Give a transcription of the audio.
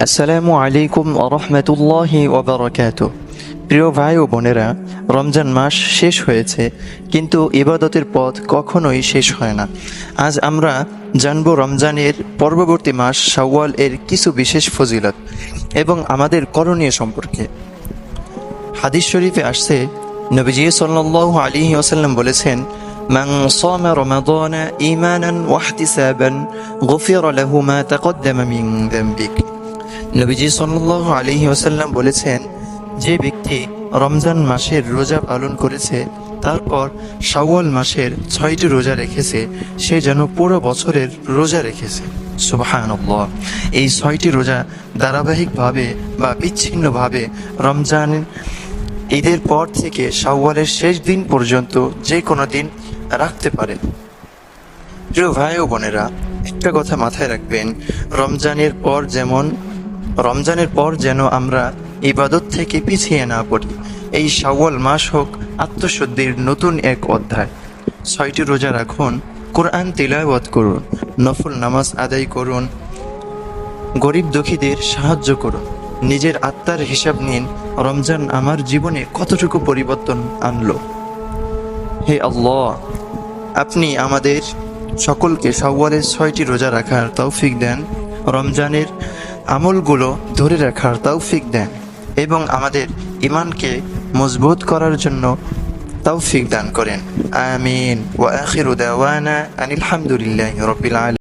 আসসালামু আলাইকুম ওরহমতুল্লাহি ওবরাকাতুহ। প্রিয় ভাই ও বোনেরা, রমজান মাস শেষ হয়েছে, কিন্তু ইবাদতের পথ কখনোই শেষ হয় না। আজ আমরা জানব রমজানের পরবর্তী মাস শাওয়াল এর কিছু বিশেষ ফজিলত এবং আমাদের করণীয় সম্পর্কে। হাদিস শরীফে আসছে, নবীজি সাল্লাল্লাহু আলাইহি ওয়াসাল্লাম বলেছেন, মান সামা রমাদানা ঈমানান ওয়া ইহতিসাবান গুফিরা লাহু মা তাকদ্দামা মিন যামবিক। নবীজি সাল্লাল্লাহু আলাইহি ওয়াসাল্লাম বলেছেন, যে ব্যক্তি রমজান মাসের রোজা পালন করেছে, তারপর শাওয়াল মাসের 6টি রোজা রেখেছে, সে যেন পুরো বছরের রোজা রেখেছে। সুবহানাল্লাহ। এই 6টি রোজা ধারাবাহিকভাবে বা বিচ্ছিন্নভাবে রমজান ঈদের পর থেকে শাওয়ালের শেষ দিন পর্যন্ত যে কোনো দিন রাখতে পারে। প্রিয় ভাই ও বোনেরা, একটা কথা মাথায় রাখবেন, রমজানের পর যেন আমরা ইবাদত থেকে পিছিয়ে না পড়ি। এই শাওয়াল মাস হোক আত্মশুদ্ধির নতুন এক অধ্যায়। 6টি রোজা রাখুন, কোরআন তিলাওয়াত করুন, নফল নামাজ আদায় করুন, গরিব দুঃখীদের সাহায্য করুন, নিজের আত্মার হিসাব নিন, রমজান আমার জীবনে কতটুকু পরিবর্তন আনলো। হে আল্লাহ, আপনি আমাদের সকলকে শাওয়ালের 6টি রোজা রাখার তৌফিক দেন, রমজানের আমলগুলো ধরে রাখার তৌফিক দেন এবং আমাদের ঈমানকে মজবুত করার জন্য তৌফিক দান করেন। আমিন। ওয়া আখিরু দাওয়ানা আনিল হামদুলিল্লাহি রাব্বিল আলামিন।